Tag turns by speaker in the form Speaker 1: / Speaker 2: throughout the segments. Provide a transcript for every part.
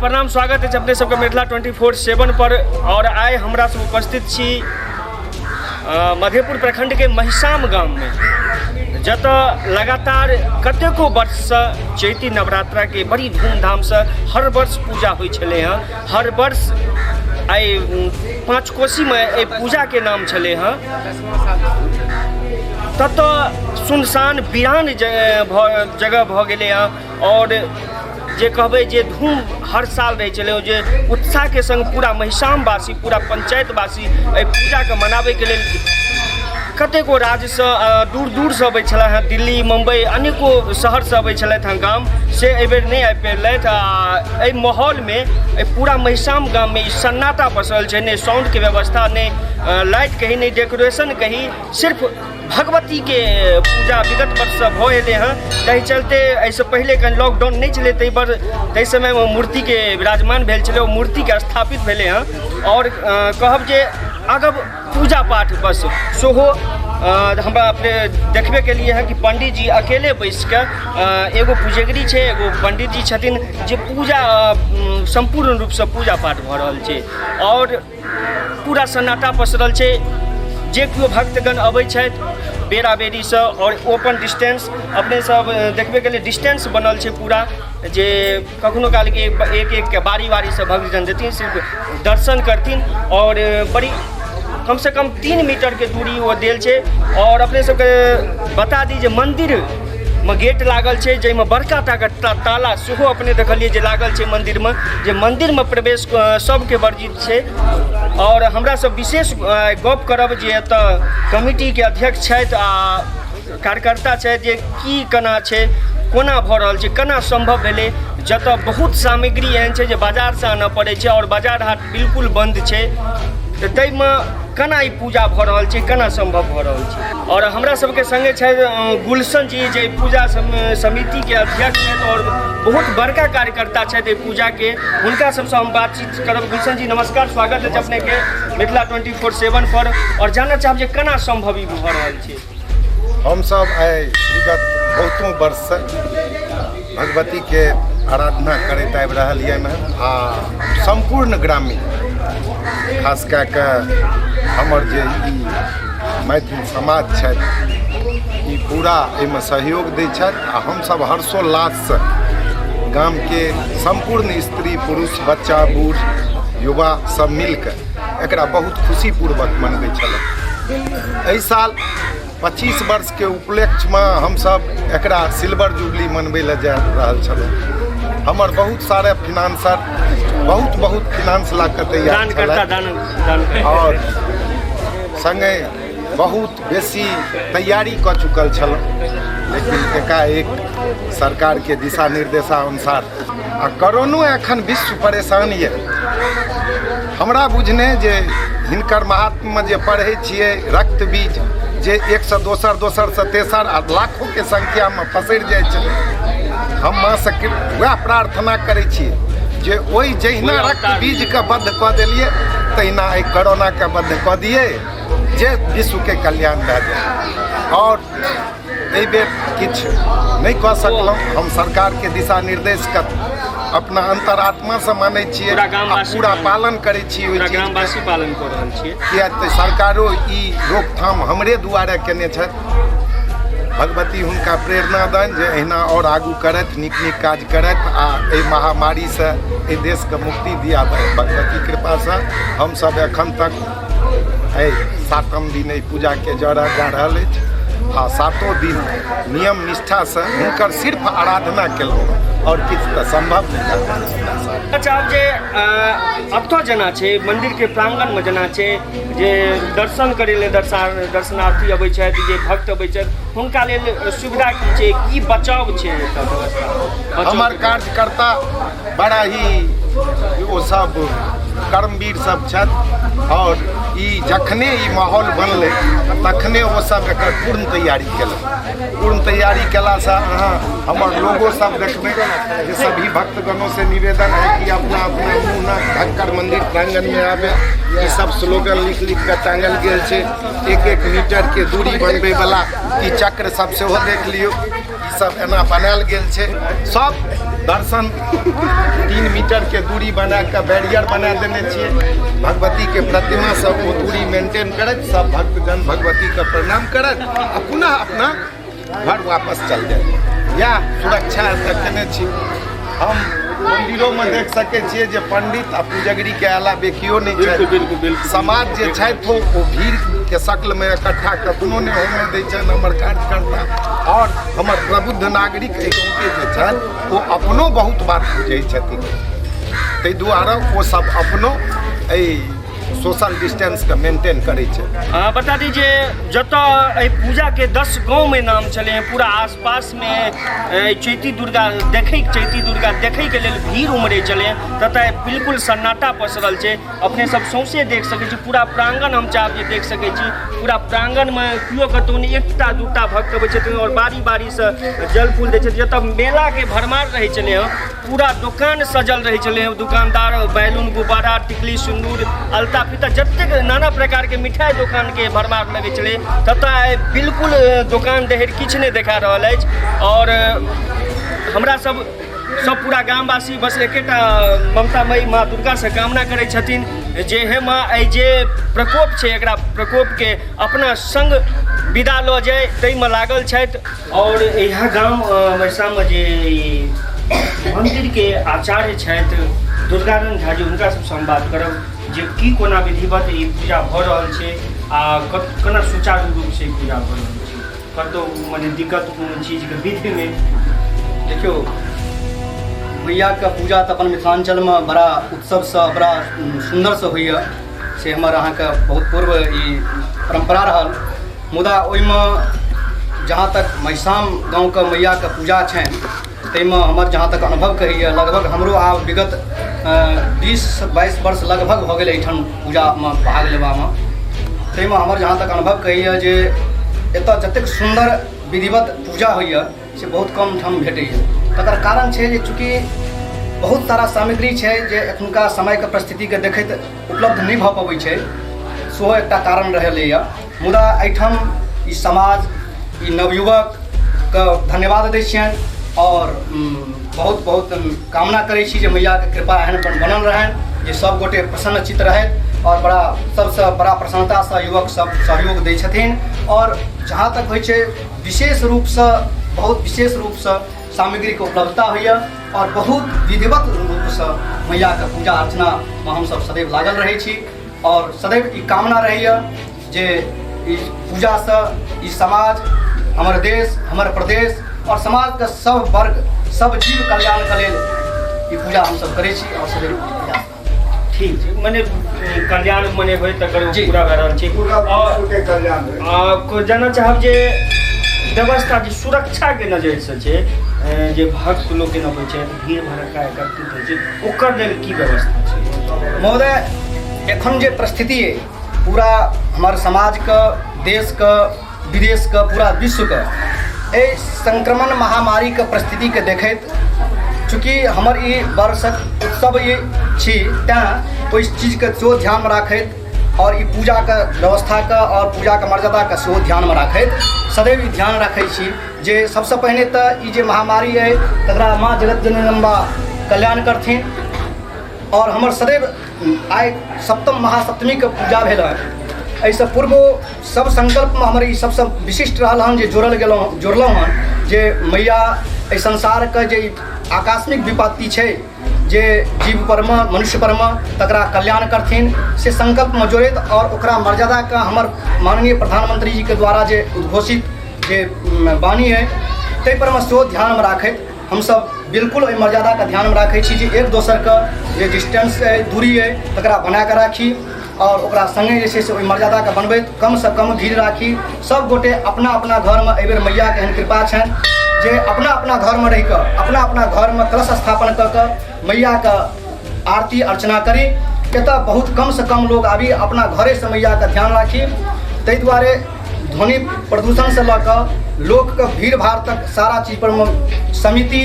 Speaker 1: प्रणाम, स्वागत है अपने सबके मिथिला 24/7 पर। और आइ हमरा सब उपस्थित छी मधेपुर प्रखंड के महिषाम गाम में, जतऽ लगातार कतेको वर्ष से चैती नवरात्रा के बड़ी धूमधाम से हर वर्ष पूजा होइ छलै हँ। हर वर्ष आइ 5 कोशी में एहि पूजा के नाम छलै हँ। ततऽ सुनसान वीरान जगह भऽ गेलै हँ। और जे कहबै जे धूम हर साल रहै छलै, जे उत्साह के संग पूरा महिषामवासी, पूरा पंचायतवासी एहि पूजा के मनाबै के लेल कतेको राज्य से दूर दूर से अबै छलै हँ। दिल्ली, मुंबई, अनेको शहर से अबै छलथि हँ गाम से एहि बेर नहि आबि पेलथि। एहि माहौल में एहि पूरा महिषाम गाम में सन्नाटा पसरल छै, नहि साउंड के व्यवस्था, नहि लाइट कही, नहि डेकोरेशन कही, सिर्फ भगवती के पूजा विगत वर्ष से भऽ एलै हँ। ताहि चलते एहिसँ पहिले कनि लॉकडाउन नहि छलै, ताहि समय में मूर्ति के विराजमान भेल छलै, ओ मूर्ति के स्थापित भेलै हँ। और कहब जे अगब पूजा पाठ बस सेहो हमरा अपने देखबे के लिए है कि पंडित जी अकेले बैस के, एगो पूजगरी छै, एगो पंडित जी छथिन जे पूजा संपूर्ण रूप से पूजा पाठ भऽ रहल छै। और पूरा सन्नाटा पसरल छै। जे केओ भक्तगण अबै छथि बेरा बेरी से, और ओपन डिस्टेंस अपने सब देखबे के लिए डिस्टेंस बनल छै पूरा, जे कखनो काल के एक एक के बारी बारी से भक्तजन देथिन, सिर्फ दर्शन करथिन। और बड़ी कम से कम 3 मीटर के दूरी वो देल छै। और अपने सबके बता दी जे मंदिर में गेट लागल छै, जाहिमे बड़का टाके ताला सेहो अपने देखलिए जे लागल छै मंदिर में, जे मंदिर में प्रवेश सबके वर्जित छै। और हमरा सब विशेष गप करब जे एतऽ कमिटी के अध्यक्ष छथि आ कार्यकर्ता छथि, जे की केना छै, कोना भऽ रहल छै, केना संभव भेलै, जतऽ बहुत सामग्री एहन छै जे बाजार से आनऽ पड़ै छै और बाजार हाट बिल्कुल बंद छै। तऽ ताहिमे केना ई पूजा भऽ रहल छै, केना संभव भऽ रहल छै। और हमरा सबके संगे छथि गुलशन जी, जे पूजा समिति के अध्यक्ष छथि और बहुत बड़का कार्यकर्ता छथि एहि पूजा के। हुनका सबसँ हम बातचीत करब। गुलशन जी नमस्कार, स्वागत है अपने के मिथिला 24/7 पर। और जानना चाहब जे केना संभव ई भऽ रहल छै।
Speaker 2: हम सब आइ विगत बहुतों वर्ष से भगवती के आराधना करैत आबि रहल यऽ आ संपूर्ण ग्रामीण, खास कए कऽ हमर जे ई मैथिल समाज छथि, ई पूरा एहिमे सहयोग दै छथि। आ हमसब हर्षोल्लाससँ गाम के संपूर्ण स्त्री पुरुष, बच्चा बूढ़ युवा सब मिलकर एकरा बहुत खुशीपूर्वक मनबै छलहुँ। एहि साल 25 वर्ष के उपलक्ष्य में हमसब एकरा सिल्वर जुबली मनबै लए जा रहल छलहुँ। हमर बहुत सारे फिनांसर बहुत फिनांस ला कऽ तैयार छलथि और संगे बहुत बेसी तैयारी कऽ चुकल छलहुँ। लेकिन एकाएक सरकार के दिशा निर्देशानुसार आ कोरोनो एखन विश्व परेशान यऽ। हमरा बुझने जे हिनकर महात्मा जे पढ़ै छियै रक्त बीज, जे एक से दोसर से तेसर आ लाखों के संख्या में पसरि जाइ छलै। हम माँ से वएह प्रार्थना करै छियै जे ओहि जहिना रक्त बीज के बद्ध कऽ देलियै, तहिना एहि कोरोना के बद्ध कऽ दियै, जे विश्व के कल्याण भए जाय। और एहि बेर किछु नहि कऽ सकलहुँ। हम सरकार के दिशा निर्देश के अपना अंतरात्मा से मानै छियै, पूरा पालन करै छियै,
Speaker 1: ग्रामवासी पालन कऽ रहल छियै।
Speaker 2: किया तऽ सरकारो ई रोकथाम हमरे दुआरे केने छथि। भगवती हुनका प्रेरणा दनि जे अहिना और आगू करथि, नीक नीक काज करथि आ एहि महामारी से एहि देश के मुक्ति दिया। भगवती कृपा से हम सब एखन तक 7म दिन एहि पूजा के जरा जा रहल अछि आ 7 दिन नियम निष्ठा से हुनकर सिर्फ आराधना केलहुँ और किछु तऽ संभव नहि।
Speaker 1: अच्छा, जे अतऽ जेना छै मंदिर के प्रांगण में, जेना छै जे दर्शन करै लेल दर्शनार्थी अबै छथि, जे भक्त अबै छथि, हुनका लेल सुविधा की छै, की बचाव छै एतऽ व्यवस्था?
Speaker 2: हमर कार्यकर्ता बड़ा ही ओ सब कर्मवीर सब छथि और ई जखने ई माहौल बनलै तखने वो सब एकर पूर्ण तैयारी केलक। पूर्ण तैयारी केलासँ अहाँ हमर लोगो सब देखबै जे सभी भक्तगणों से निवेदन है कि अपना अपना मुँह नाक ढककर मंदिर प्रांगण में आवे। ई सब स्लोगन लिख के टांगल गेल छै। 1-1 मीटर के दूरी बनबै वाला ई चक्र सब सेहो देख लियौ, ई सब एना बनायल गेल छै। सब दर्शन 3 मीटर के दूरी बना के बैरियर बना देने छियै। भगवती के प्रतिमा सब वो दूरी मेंटेन करत, सब भक्तजन भगवती के प्रणाम करत आ पुनः अपना घर वापस चल जाए। या सुरक्षा केने छी। हम मंदिरों में देख सके छियै जे पंडित आ पूजगरी के अलावे केओ नहीं छै।
Speaker 1: बिल्कुल
Speaker 2: समाज जे छथि वो भीड़ के शक्ल में इकट्ठा कखनो नहीं होने दै छनि। हमर कार्यकर्ता और हमर प्रबुद्ध नागरिक के जे छथि वो अपनो बहुत बात बुझै छथिन, ताहि दुआरे वो सब अपनो सोशल डिस्टेंस के मेंटेन करे छै।
Speaker 1: बता दीजिए जतऽ पूजा के 10 गांव में नाम चले हैं, पूरा आसपास में चैती दुर्गा देखे के लेल भीड़ उमड़े चले हैं, ततः बिल्कुल सन्नाटा पसरल छै। अपने सब सौंसे देख सकै छी, पूरा प्रांगण हम चाहब जे देख सकै छी। पूरा प्रांगण में केओ कतौ नहीं, एकटा दूटा भक्त अबै छथिन और बारी बारी से जल फूल दै छथिन। जतऽ मेला के भरमार रहे चले हैं, पूरा दुकान सजल रहे चले हैं। दुकानदार बैलून गुब्बारा टिकली सिंदूर अलता पीता जतेक नाना प्रकार के मिठाई दुकान के भरमार लगे चले, ततः बिल्कुल दुकान देहर किछु नहीं देखा रहल अछि। और हमरा सब पूरा गामवासी बस एकेटा ममतामयी माँ दुर्गा से कामना करै छथिन जे हे माँ जे प्रकोप छै एकरा प्रकोप के अपना संग विदा लऽ जाय, ताहिमे लागल छथि। और यहाँ गाम महिषामे जे मंदिर के आचार्य छथि दुर्गानंद झा जी, हुनका सबसँ हम बात करब जे की कोना विधिवत ई पूजा भऽ रहल छै आ कोना सुचारू रूप से पूजा भऽ रहल छै, कतौ मने दिक्कत कोनो चीज के विधि में?
Speaker 3: देखियो मैया के पूजा तऽ अपन मिथिलांचल में बड़ा उत्सव से बड़ा सुंदर से होइए, से हमर अहाँके बहुत पूर्व ई परंपरा रहल। मुदा ओहिमे जहाँ तक महिषाम गाँव के मैया के पूजा छनि ताहिमे हमर जहाँ तक अनुभव कहैए, लगभग हमरो आब विगत 20-22 वर्ष लगभग भऽ गेल एहिठाम पूजामे भाग लेबामे। ताहिमे हमर जहाँ तक अनुभव कहैए जे एतऽ जतेक सुन्दर विधिवत पूजा होइए से बहुत कम ठाम भेटैए। तकर कारण छै जे चूँकि बहुत सारा सामग्री छै जे एखुनका समयके परिस्थितिके देखैत उपलब्ध नहि भऽ पबै छै, सेहो एकटा कारण रहलैए। मुदा एहिठाम ई समाज ई नवयुवकके धन्यवाद दै छियनि और बहुत बहुत कामना करै छी जे मैयाके कृपा एहन बनल रहनि जे सब गोटे प्रसन्नचित्त रहथि और बड़ा सबसे बड़ा प्रसन्नतासँ युवक सब सहयोग दै छथिन। और जहाँ तक होइ छै विशेष रूपसँ बहुत विशेष रूपसँ सामग्रीके उपलब्धता होइए और बहुत विधिवत रूपसँ मैयाके पूजा अर्चनामे हमसब सदैव लागल रहै छी और सदैव ई कामना रहैए जे ई पूजासँ ई समाज, हमर देश, हमर प्रदेश और समाज के सब वर्ग सब जीव कल्याण के लेल ई पूजा हमसब करै छी और सदैव
Speaker 1: ठीक छै। मने कल्याण मने होय तकर पूरा भऽ रहल छै। और जानना चाहब जे व्यवस्था जे सुरक्षा के नजर से छै जे भक्त लोग के अबै छै भीड़ भड़क्का एकत्रित होइ छै, ओकर लेल की व्यवस्था छै?
Speaker 3: महोदय एखन जे परिस्थिति है पूरा हमर समाज के, देश के, विदेश के, पूरा विश्व के एहि संक्रमण महामारी के परिस्थिति के देखैत चूँकि हमर ई वर्षक उत्सव ई छी तेँ ओहि चीजके सेहो ध्यानमे राखैत और ई पूजाके व्यवस्थाके और पूजाके मर्यादाके सेहो ध्यानमे राखैत सदैव ई ध्यान राखै छी जे सबसँ पहिने तऽ ई जे महामारी अइ तकरा माँ जगत जगदम्बा कल्याण करथिन। और हमर सदैव आइ सप्तम महासप्तमीके पूजा भेल हँ, एहिसँ पूर्व सब संकल्पमे हमर ई सबसँ विशिष्ट रहल हन जे जोड़लहुँ हन जे मैया एहि संसारके जे आकस्मिक विपत्ति छै जे जीव परमे मनुष्य परमे तकरा कल्याण करथिन से संकल्पमे जोड़ैत और ओकरा मर्यादाके हमर माननीय प्रधानमंत्री जी के द्वारा जे उद्घोषित जे वाणी है ताहि परमे सेहो ध्यानमे राखैत हमसब बिल्कुल ओहि मर्यादाके ध्यानमे राखै छी जे एक दोसरके जे डिस्टेंस है दूरी है तकरा बनाकऽ राखी और ओकरा संगे जे छै से ओहि मर्यादाके बनबैत कमसँ कम भीड़ राखी। सब गोटे अपना अपना घरमे एहिबेर मैयाके एहन कृपा छनि जे अपना अपना घरमे रहि कऽ अपना अपना घरमे कलश स्थापन कऽ कऽ मैयाके आरती अर्चना करी। एतऽ बहुत कमसँ कम लोग आबी, अपना घरेसँ मैयाके ध्यान राखी। ताहि दुआरे ध्वनि प्रदूषणसँ लऽ कऽ लोकके भीड़ भाड़ तक सारा चीज पर समिति,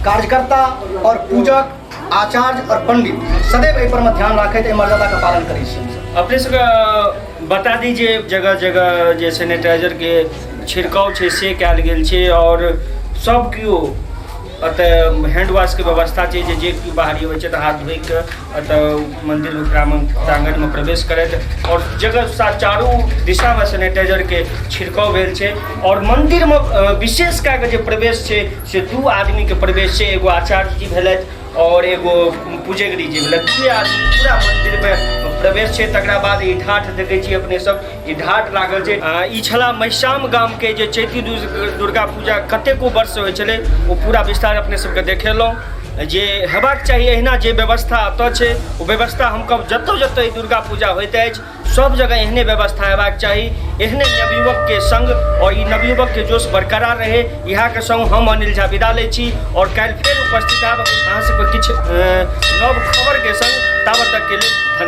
Speaker 3: कार्यकर्ता और पूजक, आचार्य और पंडित सदैव एहि पर ध्यान राखैत एहि मर्यादाके पालन करै छी।
Speaker 1: अपने सबके बता दीजिए जगह जगह जे सैनिटाइजर के छिड़काव छै से कयल गेल छै और सब केओ एतऽ हैंड वाश के व्यवस्था छै जे केओ बाहरी अबै छै तऽ हाथ धोइ कऽ एतऽ मंदिर प्रांगण में प्रवेश करैत और जगह चारू दिशा में सैनिटाइजर के छिड़काव भेल छै और मंदिर में विशेष कए कऽ जे प्रवेश छै से 2 आदमी के प्रवेश छै, एगो आचार्य जी भेलथि और एगो पूजगरी जी भेलथि। 2 आदमी पूरा मंदिर में प्रवेश छै। तकरा बाद ई ढाठ देखै छी अपने सब, ई ढाठ लागल छै। ई छला महिषाम गाम के जे चैती दुर्गा पूजा कतेको वर्ष होइ छलै, ओ पूरा विस्तार अपने सबके देखेलहुँ जे हेबाक चाही। एहिना जे व्यवस्था एतऽ छै ओ व्यवस्था हम कहब जतऽ जतऽ ई दुर्गा पूजा होइत अछि सब जगह एहने व्यवस्था हेबाक चाही। एहने नवयुवक के संग और ई नवयुवक के जोश बरकरार रहे, इएह के संग हम अनिल झा विदा लै छी और काल्हि फेर उपस्थित आब अहाँ सबके किछु नव खबर के संग। ताबत तक के लेल